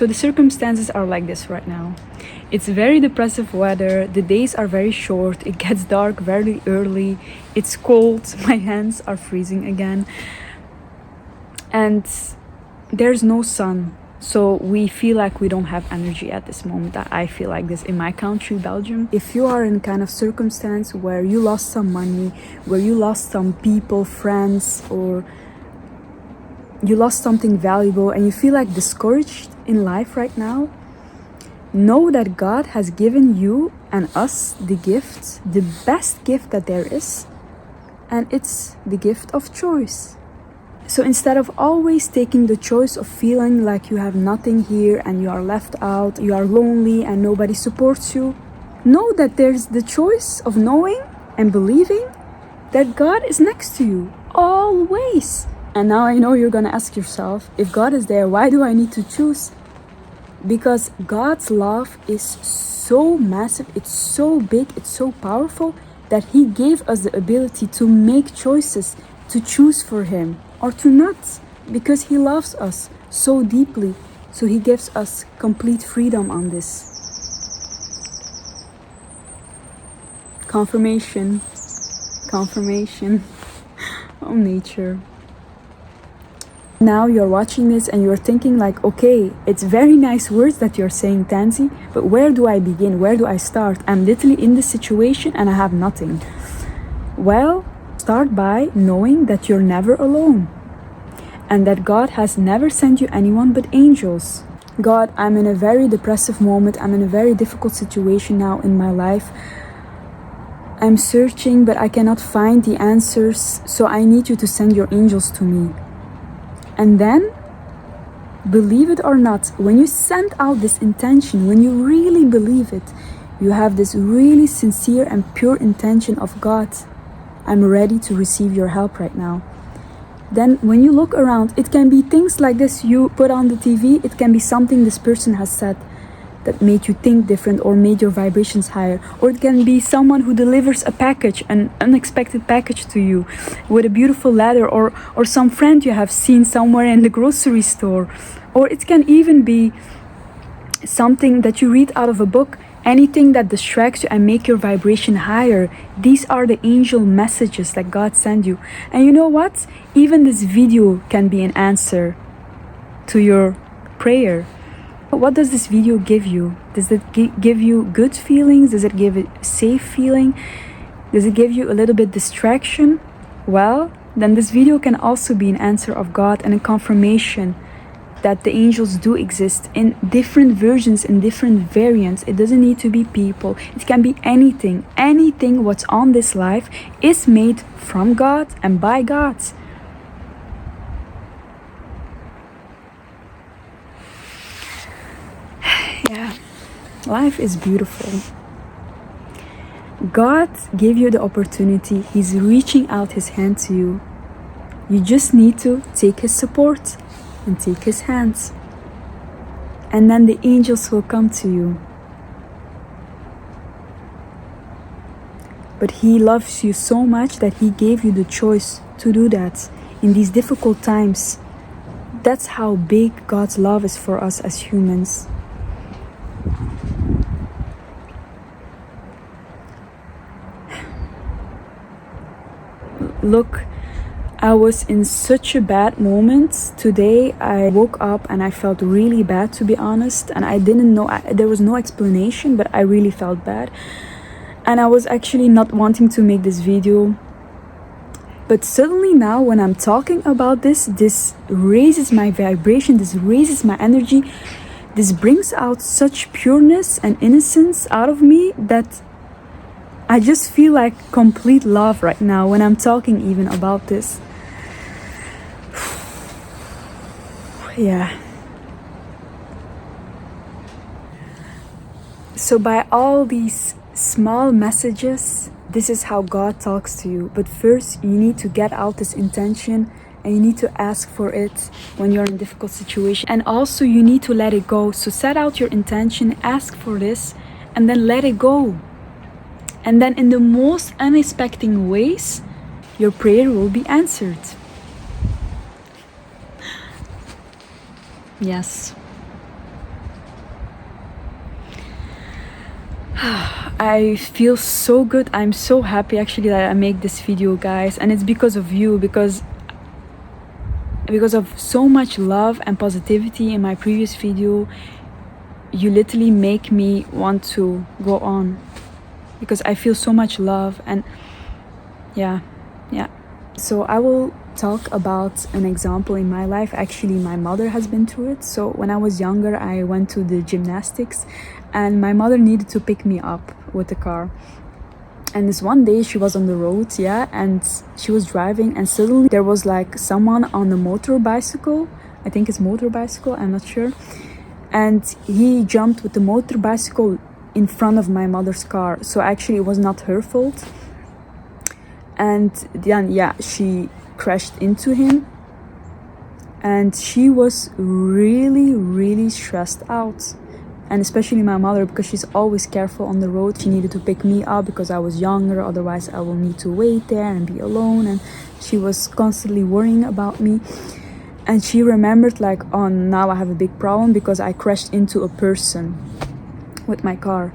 So the circumstances are like this right now. It's very depressive weather. The days are very short. It gets dark very early. It's cold. My hands are freezing again. And there's no sun. So we feel like we don't have energy at this moment. I feel like this in my country, Belgium. If you are in kind of circumstance where you lost some money, where you lost some people, friends, or you lost something valuable and you feel like discouraged in life right now, know that God has given you and us the gift, the best gift that there is, and it's the gift of choice. So instead of always taking the choice of feeling like you have nothing here and you are left out, you are lonely and nobody supports you, know that there's the choice of knowing and believing that God is next to you, always. And now I know you're gonna ask yourself, if God is there, why do I need to choose? Because God's love is so massive, it's so big, it's so powerful that He gave us the ability to make choices, to choose for Him or to not, because He loves us so deeply. So He gives us complete freedom on this. Confirmation. Oh, nature. Now you're watching this and you're thinking like, okay, it's very nice words that you're saying, Tanzy, but where do I begin? Where do I start? I'm literally in this situation and I have nothing. Well, start by knowing that you're never alone and that God has never sent you anyone but angels. God, I'm in a very depressive moment. I'm in a very difficult situation now in my life. I'm searching, but I cannot find the answers. So I need you to send your angels to me. And then, believe it or not, when you send out this intention, when you really believe it, you have this really sincere and pure intention of God, I'm ready to receive your help right now. Then when you look around, it can be things like this you put on the TV, it can be something this person has said that made you think different or made your vibrations higher. Or it can be someone who delivers a package, an unexpected package to you with a beautiful letter, or some friend you have seen somewhere in the grocery store. Or it can even be something that you read out of a book, anything that distracts you and make your vibration higher. These are the angel messages that God sent you. And you know what? Even this video can be an answer to your prayer. What does this video give you? Does it give you good feelings? Does it give a safe feeling? Does it give you a little bit distraction? Well, then this video can also be an answer of God and a confirmation that the angels do exist in different versions, in different variants. It doesn't need to be people. It can be anything. Anything what's on this life is made from God and by God. Yeah, life is beautiful. God gave you the opportunity. He's reaching out His hand to you. You just need to take His support and take His hands. And then the angels will come to you. But He loves you so much that He gave you the choice to do that in these difficult times. That's how big God's love is for us as humans. Look, I was in such a bad moment. Today I woke up and I felt really bad, to be honest. And I didn't know, there was no explanation, but I really felt bad. And I was actually not wanting to make this video. But suddenly now when I'm talking about this raises my vibration, this raises my energy. This brings out such pureness and innocence out of me that I just feel like complete love right now when I'm talking even about this. Yeah. So by all these small messages, this is how God talks to you. But first you need to get out this intention and you need to ask for it when you're in a difficult situation. And also you need to let it go. So set out your intention, ask for this, and then let it go. And then in the most unexpected ways, your prayer will be answered. Yes. I feel so good. I'm so happy actually that I make this video, guys, and it's because of you, because of so much love and positivity in my previous video. You literally make me want to go on, because I feel so much love. And yeah. So I will talk about an example in my life. Actually, my mother has been through it. So when I was younger, I went to the gymnastics, and my mother needed to pick me up with the car. And this one day she was on the road, and she was driving, and suddenly there was like someone on a motor bicycle. I think it's motor bicycle, I'm not sure. And he jumped with the motor bicycle in front of my mother's car. So actually it was not her fault. And then she crashed into him, and she was really stressed out. And especially my mother, because she's always careful on the road. She needed to pick me up because I was younger, otherwise I will need to wait there and be alone. And she was constantly worrying about me. And she remembered like, oh, now I have a big problem because I crashed into a person with my car.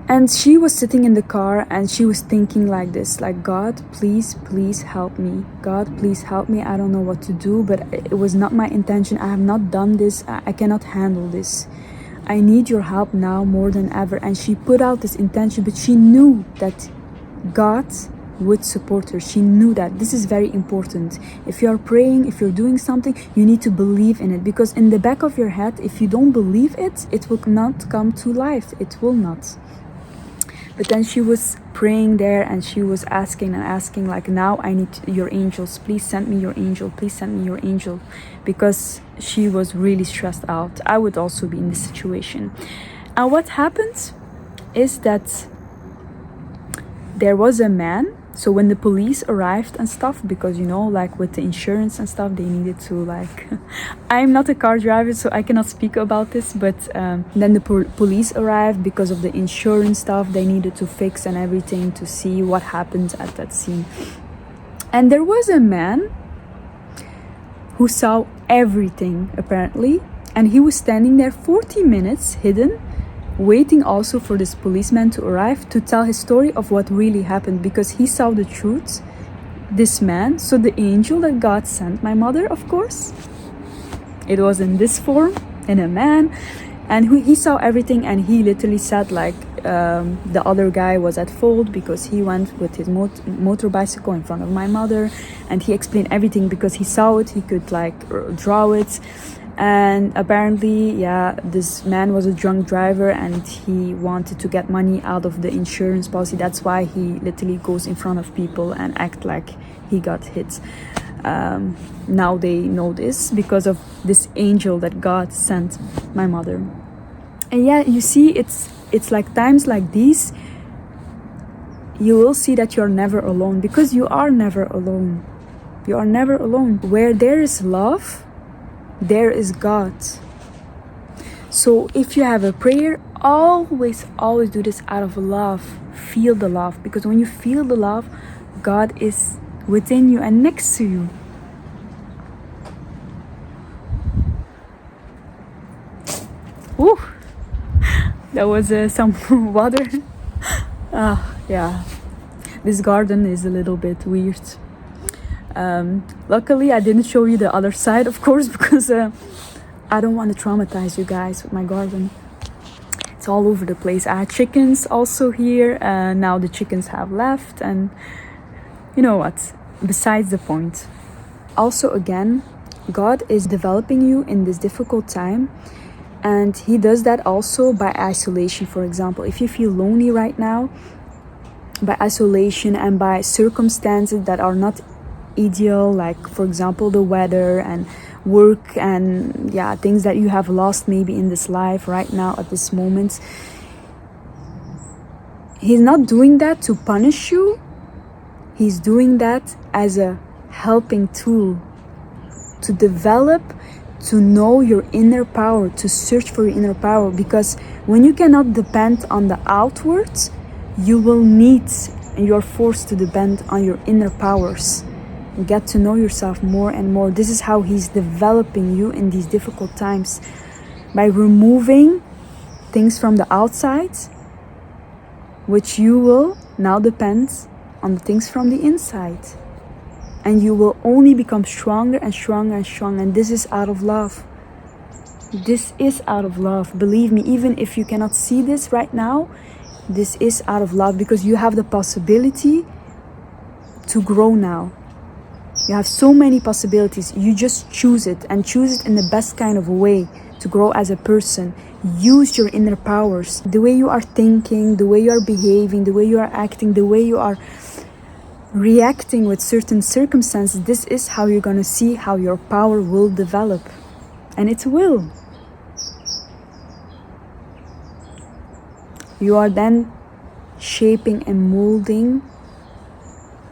And she was sitting in the car, and she was thinking like this, like, God, please help me. God, please help me. I don't know what to do, but it was not my intention. I have not done this. I cannot handle this. I need your help now more than ever. And she put out this intention, but she knew that God would support her. She knew that. This is very important. If you are praying, if you're doing something, you need to believe in it, because in the back of your head, if you don't believe it, it will not come to life. It will not. But then she was praying there, and she was asking like, now I need your angels. Please send me your angel. Please send me your angel. Because she was really stressed out. I would also be in this situation. And what happened is that there was a man. So when the police arrived and stuff, because like with the insurance and stuff, they needed to like I'm not a car driver, so I cannot speak about this, but then the police arrived because of the insurance stuff. They needed to fix and everything to see what happened at that scene. And there was a man who saw everything apparently, and he was standing there 40 minutes hidden, waiting also for this policeman to arrive to tell his story of what really happened, because he saw the truth. This man, so the angel that God sent my mother, of course, it was in this form, in a man, and he saw everything. And he literally said like, the other guy was at fault because he went with his motor bicycle in front of my mother, and he explained everything because he saw it, he could like draw it. And apparently, this man was a drunk driver, and he wanted to get money out of the insurance policy. That's why he literally goes in front of people and act like he got hit. Now they know this because of this angel that God sent my mother. And you see, it's like times like these, you will see that you're never alone, because you are never alone. You are never alone. Where there is love, there is God. So if you have a prayer, always do this out of love. Feel the love, because when you feel the love, God is within you and next to you. Woo! That was some water. This garden is a little bit weird. Luckily I didn't show you the other side, of course, because I don't want to traumatize you guys with my garden. It's all over the place. I had chickens also here. Now the chickens have left, and you know what, besides the point. Also, again, God is developing you in this difficult time, and he does that also by isolation. For example, if you feel lonely right now, by isolation and by circumstances that are not ideal, like for example the weather and work and things that you have lost maybe in this life right now at this moment, he's not doing that to punish you. He's doing that as a helping tool to develop, to know your inner power, to search for your inner power. Because when you cannot depend on the outwards, you will need, and you're forced to depend on your inner powers. You get to know yourself more and more. This is how he's developing you in these difficult times, by removing things from the outside, which you will now depend on the things from the inside. And you will only become stronger and stronger and stronger. And this is out of love. This is out of love. Believe me, even if you cannot see this right now, this is out of love, because you have the possibility to grow now. You have so many possibilities. You just choose it, and choose it in the best kind of way to grow as a person. Use your inner powers. The way you are thinking, the way you are behaving, the way you are acting, the way you are reacting with certain circumstances, this is how you're going to see how your power will develop. And it will. You are then shaping and molding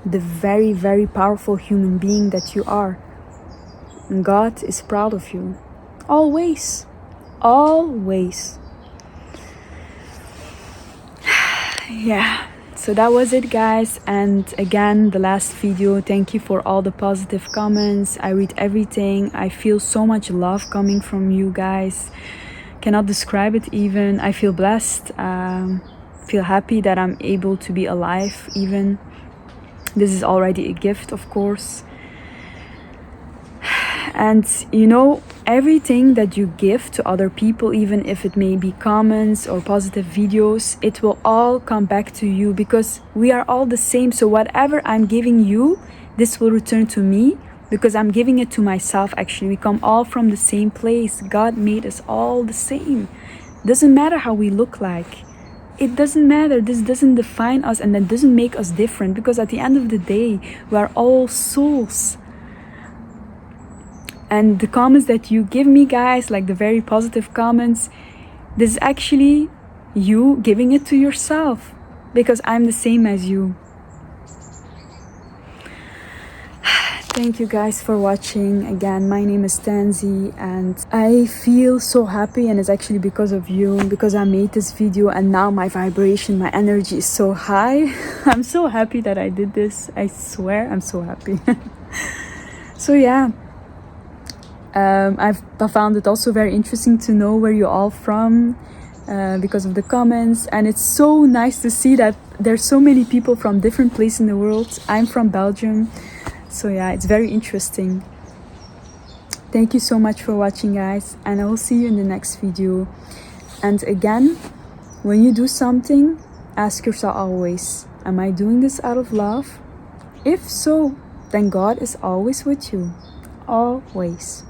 the very, very powerful human being that you are. And God is proud of you. Always. Always. Yeah. So that was it, guys. And again, the last video, thank you for all the positive comments. I read everything. I feel so much love coming from you guys. Cannot describe it even. I feel blessed. Feel happy that I'm able to be alive even. This is already a gift, of course. And you know, everything that you give to other people, even if it may be comments or positive videos, it will all come back to you, because we are all the same. So whatever I'm giving you, this will return to me, because I'm giving it to myself. Actually, we come all from the same place. God made us all the same. Doesn't matter how we look like. It doesn't matter. This doesn't define us, and that doesn't make us different, because at the end of the day, we are all souls. And the comments that you give me, guys, like the very positive comments, this is actually you giving it to yourself, because I'm the same as you. Thank you guys for watching. Again, my name is Tanzy, and I feel so happy, and it's actually because of you, because I made this video, and now my vibration, my energy is so high. I'm so happy that I did this. I swear I'm so happy. So yeah. I found it also very interesting to know where you're all from, because of the comments, and it's so nice to see that there's so many people from different places in the world. I'm from Belgium, so yeah, it's very interesting. Thank you so much for watching, guys, and I will see you in the next video. And again, when you do something, ask yourself always, am I doing this out of love? If so, then God is always with you. Always.